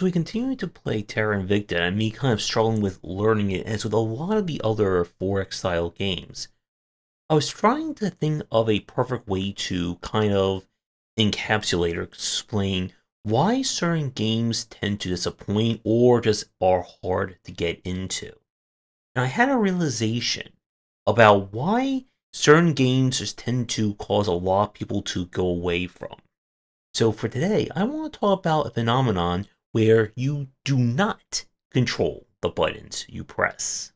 we continue to play Terra Invicta, and me kind of struggling with learning it, as with a lot of the other 4X style games, I was trying to think of a perfect way to kind of encapsulate or explain why certain games tend to disappoint or just are hard to get into. And I had a realization about why certain games just tend to cause a lot of people to go away from. So for today, I want to talk about a phenomenon where you do not control the buttons you press.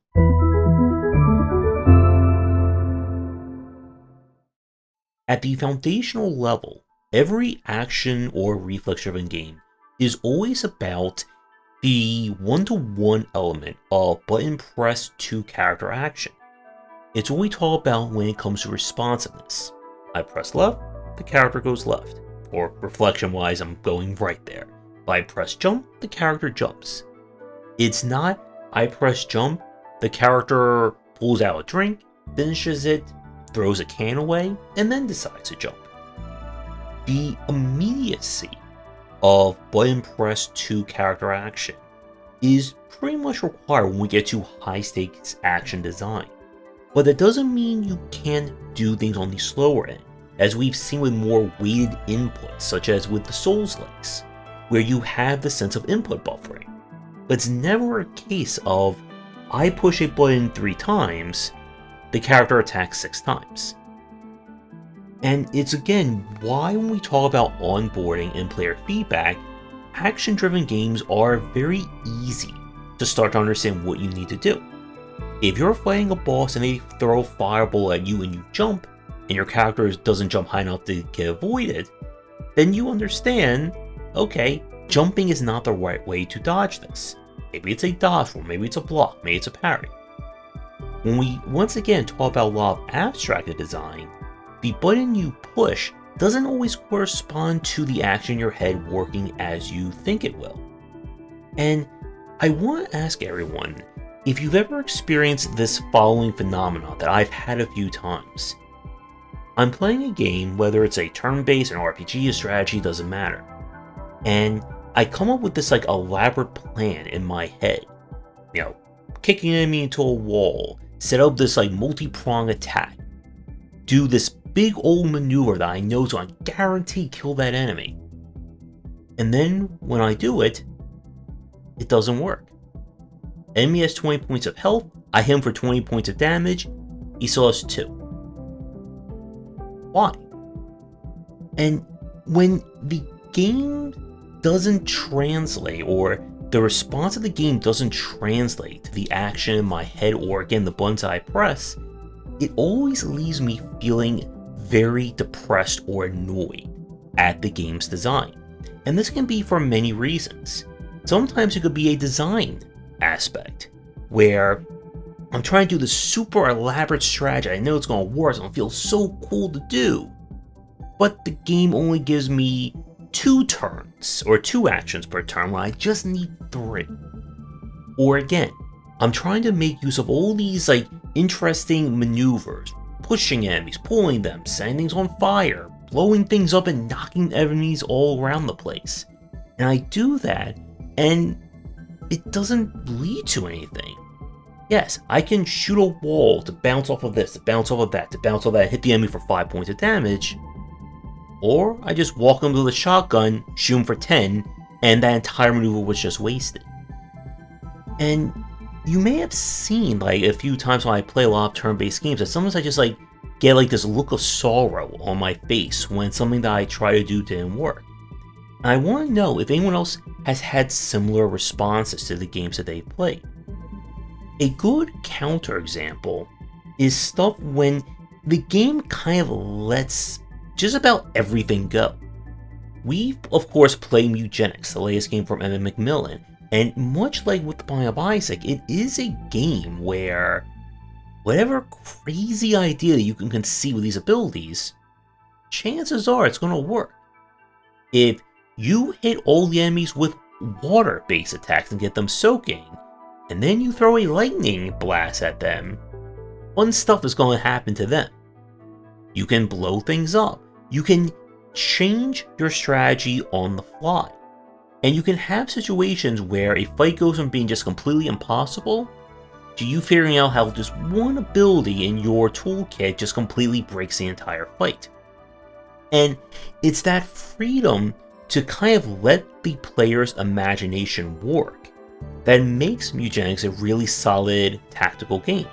At the foundational level, every action or reflex-driven game is always about the one-to-one element of button press to character action. It's what we talk about when it comes to responsiveness. I press left, the character goes left. Or reflection-wise, I'm going right there. If I press jump, the character jumps. It's not, I press jump, the character pulls out a drink, finishes it, throws a can away, and then decides to jump. The immediacy of button press to character action is pretty much required when we get to high-stakes action design. But that doesn't mean you can't do things on the slower end, as we've seen with more weighted inputs, such as with the Souls-likes, where you have the sense of input buffering. But it's never a case of, I push a button 3 times, the character attacks 6 times. And it's again why when we talk about onboarding and player feedback, action-driven games are very easy to start to understand what you need to do. If you're fighting a boss and they throw a fireball at you and you jump, and your character doesn't jump high enough to get avoided, then you understand, okay, jumping is not the right way to dodge this. Maybe it's a dodge roll, maybe it's a block, maybe it's a parry. When we once again talk about a lot of abstracted design, the button you push doesn't always correspond to the action in your head working as you think it will. And I want to ask everyone if you've ever experienced this following phenomenon that I've had a few times. I'm playing a game, whether it's a turn-based, an RPG, a strategy, doesn't matter. And I come up with this elaborate plan in my head. You know, kicking an enemy into a wall, set up this multi-prong attack, do this big old maneuver that I know is going to guarantee kill that enemy. And then when I do it, it doesn't work. Enemy has 20 points of health, I hit him for 20 points of damage, he still has 2. Why? And when the game doesn't translate, or the response of the game doesn't translate to the action in my head, or again the buttons I press, it always leaves me feeling very depressed or annoyed at the game's design. And this can be for many reasons. Sometimes it could be a design aspect, where I'm trying to do this super elaborate strategy, I know it's going to work, it's going to feel so cool to do, but the game only gives me 2 turns, or 2 actions per turn when I just need 3. Or again, I'm trying to make use of all these interesting maneuvers, pushing enemies, pulling them, setting things on fire, blowing things up and knocking enemies all around the place. And I do that, and it doesn't lead to anything. Yes, I can shoot a wall to bounce off of this, to bounce off of that, to bounce off that, hit the enemy for 5 points of damage. Or I just walk him with a shotgun, shoot him for 10, and that entire maneuver was just wasted. And you may have seen a few times when I play a lot of turn-based games that sometimes I just get this look of sorrow on my face when something that I try to do didn't work. And I want to know if anyone else has had similar responses to the games that they've played. A good counterexample is stuff when the game kind of lets just about everything go. We've, of course, played Mutagenics, the latest game from Evan McMillan, and much like with The Binding of Isaac, it is a game where whatever crazy idea that you can conceive with these abilities, chances are it's going to work. If you hit all the enemies with water-based attacks and get them soaking, and then you throw a lightning blast at them, fun stuff is going to happen to them. You can blow things up. You can change your strategy on the fly. And you can have situations where a fight goes from being just completely impossible to you figuring out how just one ability in your toolkit just completely breaks the entire fight. And it's that freedom to kind of let the player's imagination work that makes Mutagenics a really solid tactical game.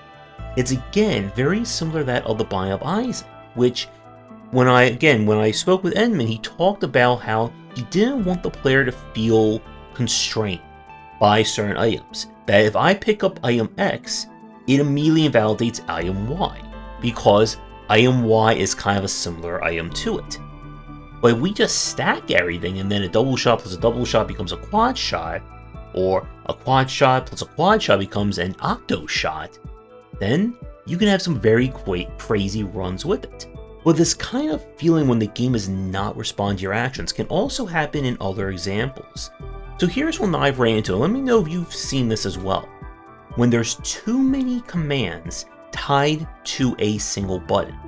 It's again very similar to that of the Binding of Isaac, which when I spoke with Edmund, he talked about how he didn't want the player to feel constrained by certain items. That if I pick up item X, it immediately invalidates item Y, because item Y is kind of a similar item to it. But if we just stack everything and then a double shot plus a double shot becomes a quad shot, or a quad shot plus a quad shot becomes an octo shot, then you can have some very crazy runs with it. But this kind of feeling when the game is not responding to your actions can also happen in other examples. So here's one that I've ran into. Let me know if you've seen this as well. When there's too many commands tied to a single button.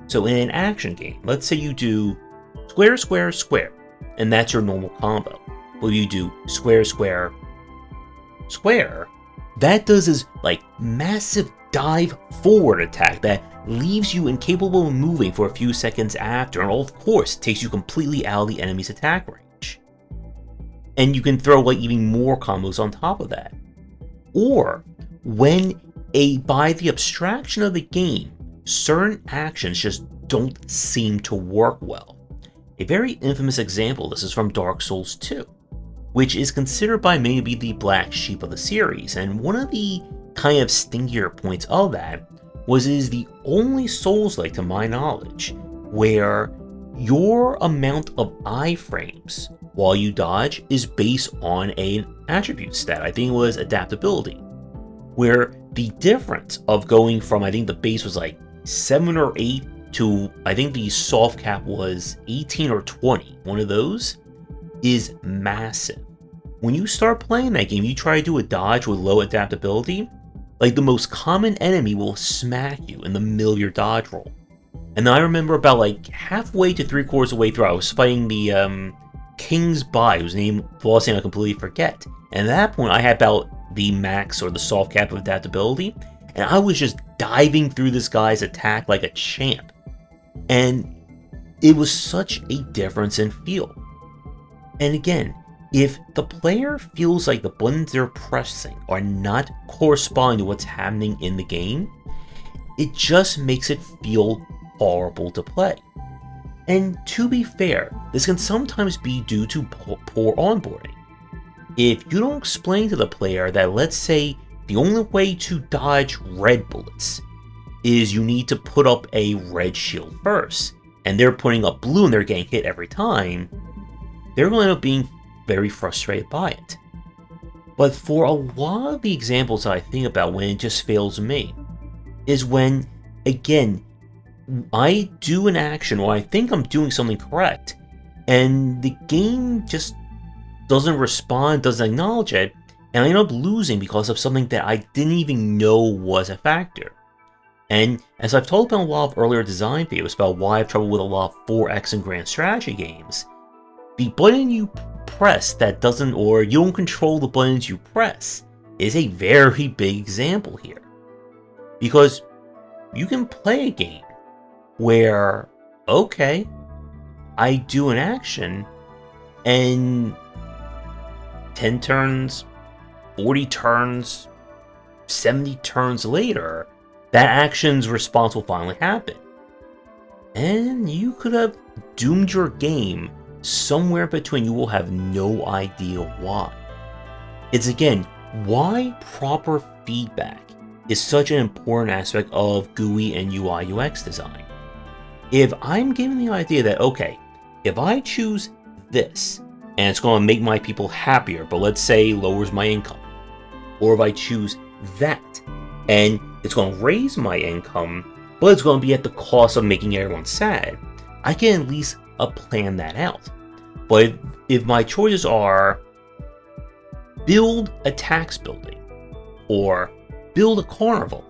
So in an action game, let's say you do square, square, square, and that's your normal combo. Well, you do square, square, square. That does this like massive dive forward attack that leaves you incapable of moving for a few seconds after, and of course takes you completely out of the enemy's attack range. And you can throw like even more combos on top of that. Or when by the abstraction of the game, certain actions just don't seem to work well. A very infamous example of this is from Dark Souls 2, which is considered by many to be the black sheep of the series, and one of the kind of stinkier points of that was it is the only Souls-like to my knowledge where your amount of iframes while you dodge is based on an attribute stat. I think it was adaptability, where the difference of going from, I think the base was like 7 or 8 to, I think the soft cap was 18 or 20, one of those, is massive. When you start playing that game, you try to do a dodge with low adaptability, like the most common enemy will smack you in the middle of your dodge roll. And I remember about like halfway to 3/4 of the way through, I was fighting the King's Buy, whose name I completely forget. And at that point, I had about the max or the soft cap of adaptability, and I was just diving through this guy's attack like a champ. And it was such a difference in feel. And again, if the player feels like the buttons they're pressing are not corresponding to what's happening in the game, it just makes it feel horrible to play. And to be fair, this can sometimes be due to poor onboarding. If you don't explain to the player that, let's say, the only way to dodge red bullets is you need to put up a red shield first, and they're putting up blue and they're getting hit every time, they're going to end up being very frustrated by it. But for a lot of the examples I think about when it just fails me, is when, again, I do an action or I think I'm doing something correct, and the game just doesn't respond, doesn't acknowledge it, and I end up losing because of something that I didn't even know was a factor. And as I've told about a lot of earlier design videos about why I have trouble with a lot of 4X and grand strategy games, the button you press that doesn't, or you don't control the buttons you press, is a very big example here. Because you can play a game where, okay, I do an action, and 10 turns, 40 turns, 70 turns later, that action's response will finally happen. And you could have doomed your game somewhere between, you will have no idea why. It's again, why proper feedback is such an important aspect of GUI and UI UX design. If I'm given the idea that, okay, if I choose this, and it's going to make my people happier, but let's say lowers my income, or if I choose that, and it's going to raise my income, but it's going to be at the cost of making everyone sad, I can at least plan that out. But if my choices are build a tax building or build a carnival,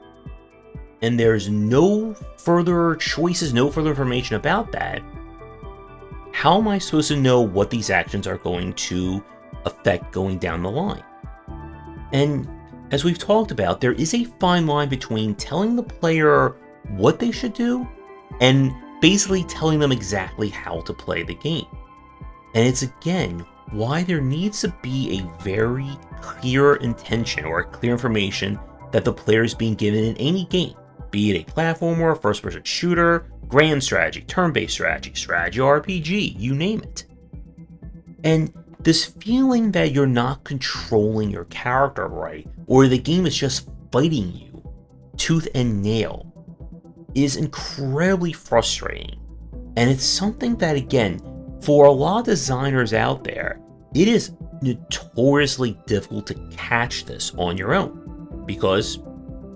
and there's no further choices, no further information about that, how am I supposed to know what these actions are going to effect going down the line. And as we've talked about, there is a fine line between telling the player what they should do and basically telling them exactly how to play the game. And it's again why there needs to be a very clear intention or clear information that the player is being given in any game, be it a platformer, first-person shooter, grand strategy, turn-based strategy, strategy RPG, you name it. And this feeling that you're not controlling your character right, or the game is just fighting you tooth and nail, is incredibly frustrating. And it's something that, again, for a lot of designers out there, it is notoriously difficult to catch this on your own. Because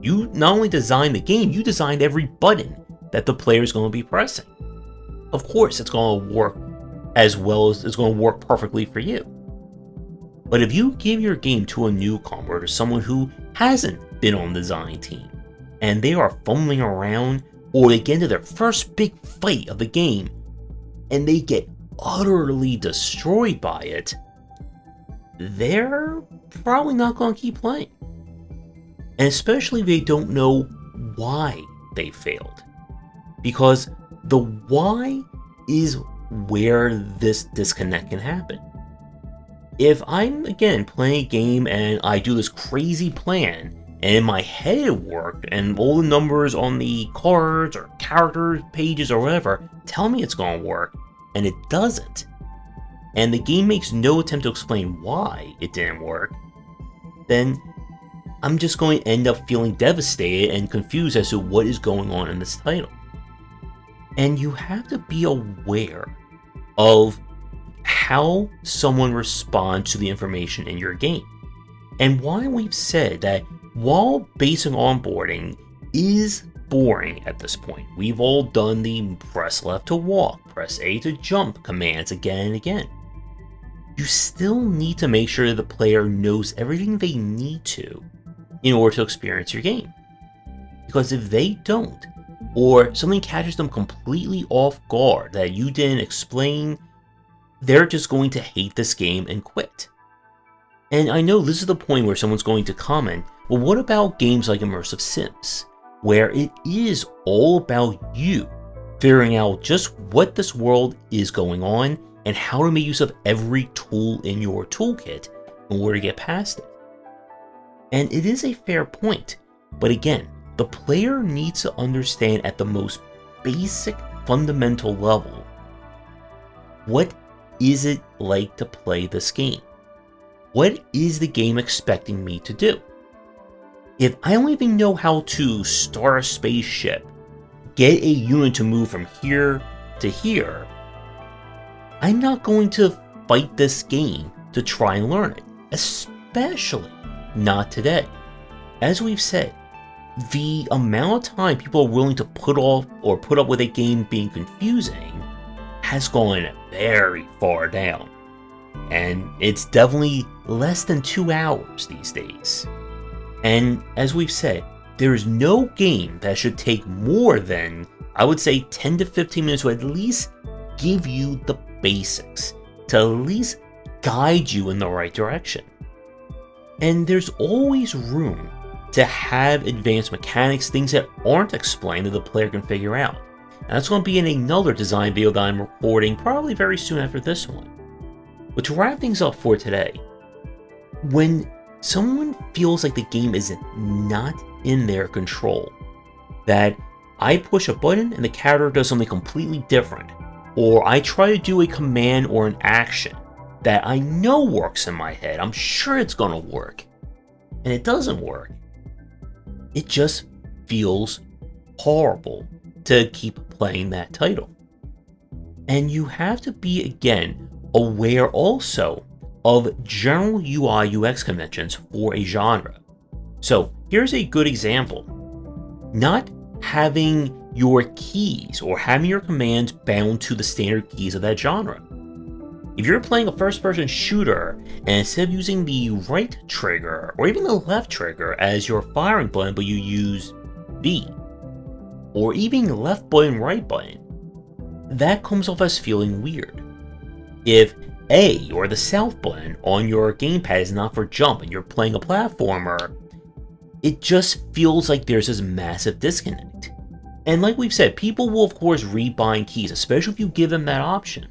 you not only designed the game, you designed every button that the player is going to be pressing. Of course, it's going to work as well as it's going to work perfectly for you. But if you give your game to a newcomer, to someone who hasn't been on the design team, and they are fumbling around, or they get into their first big fight of the game, and they get utterly destroyed by it, they're probably not going to keep playing. And especially if they don't know why they failed. Because the why is where this disconnect can happen. If I'm, again, playing a game and I do this crazy plan, and in my head it worked, and all the numbers on the cards or character pages or whatever tell me it's going to work, and it doesn't, and the game makes no attempt to explain why it didn't work, then I'm just going to end up feeling devastated and confused as to what is going on in this title. And you have to be aware of how someone responds to the information in your game. And why we've said that while basic onboarding is boring at this point, we've all done the press left to walk, press A to jump commands again and again, you still need to make sure the player knows everything they need to in order to experience your game. Because if they don't, or something catches them completely off guard that you didn't explain, they're just going to hate this game and quit. And I know this is the point where someone's going to comment, well, what about games like Immersive Sims, where it is all about you figuring out just what this world is going on and how to make use of every tool in your toolkit in order to get past it. And it is a fair point, but again, the player needs to understand at the most basic fundamental level, what is it like to play this game? What is the game expecting me to do? If I don't even know how to start a spaceship, get a unit to move from here to here, I'm not going to fight this game to try and learn it, especially not today. As we've said, the amount of time people are willing to put off or put up with a game being confusing has gone very far down. And it's definitely less than 2 hours these days. And as we've said, there is no game that should take more than, I would say, 10 to 15 minutes to at least give you the basics, to at least guide you in the right direction. And there's always room to have advanced mechanics, things that aren't explained that the player can figure out. And that's going to be in another design video that I'm recording probably very soon after this one. But to wrap things up for today, when someone feels like the game is not in their control, that I push a button and the character does something completely different, or I try to do a command or an action that I know works in my head, I'm sure it's going to work, and it doesn't work, it just feels horrible to keep playing that title. And you have to be, again, aware also of general UI UX conventions for a genre. So here's a good example. Not having your keys or having your commands bound to the standard keys of that genre. If you're playing a first-person shooter and instead of using the right trigger or even the left trigger as your firing button, but you use B, or even left button, right button, that comes off as feeling weird. If A or the south button on your gamepad is not for jump and you're playing a platformer, it just feels like there's this massive disconnect. And like we've said, people will of course rebind keys, especially if you give them that option.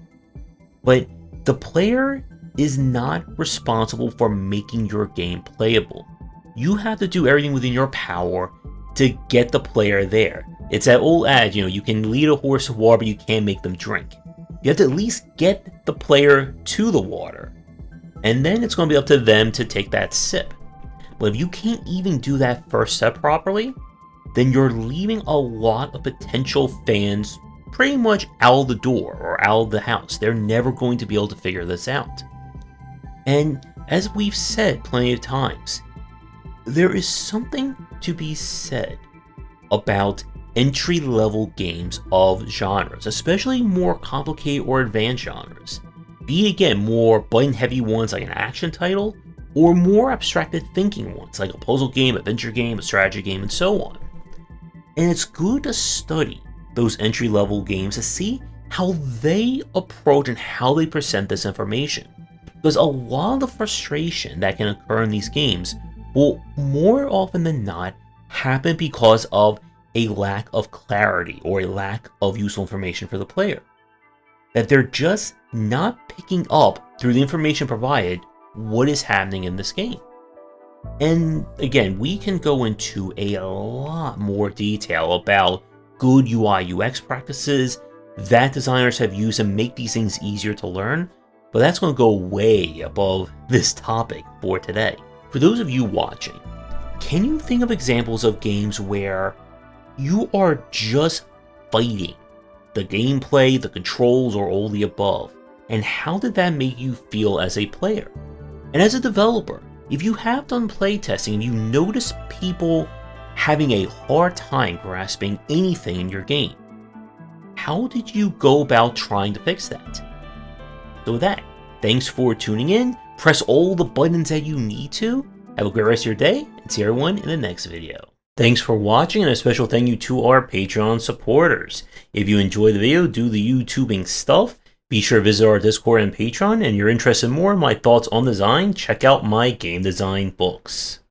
But the player is not responsible for making your game playable. You have to do everything within your power to get the player there. It's that old adage, you can lead a horse to water, but you can't make them drink. You have to at least get the player to the water. And then it's going to be up to them to take that sip. But if you can't even do that first step properly, then you're leaving a lot of potential fans pretty much out the door or out of the house. They're never going to be able to figure this out. And as we've said plenty of times, there is something to be said about entry-level games of genres, especially more complicated or advanced genres. Be it again more button-heavy ones like an action title, or more abstracted thinking ones like a puzzle game, adventure game, a strategy game, and so on. And it's good to study those entry-level games to see how they approach and how they present this information. Because a lot of the frustration that can occur in these games will more often than not happen because of a lack of clarity or a lack of useful information for the player. That they're just not picking up through the information provided what is happening in this game. And again, we can go into a lot more detail about good UI UX practices that designers have used to make these things easier to learn, but that's going to go way above this topic for today. For those of you watching, can you think of examples of games where you are just fighting the gameplay, the controls, or all the above? And how did that make you feel as a player? And as a developer, if you have done playtesting and you notice people having a hard time grasping anything in your game, how did you go about trying to fix that? So with that, thanks for tuning in. Press all the buttons that you need to. Have a great rest of your day, and see everyone in the next video. Thanks for watching, and a special thank you to our Patreon supporters. If you enjoyed the video, do the YouTubing stuff, be sure to visit our Discord and Patreon, and you're interested in more in my thoughts on design, check out my game design books.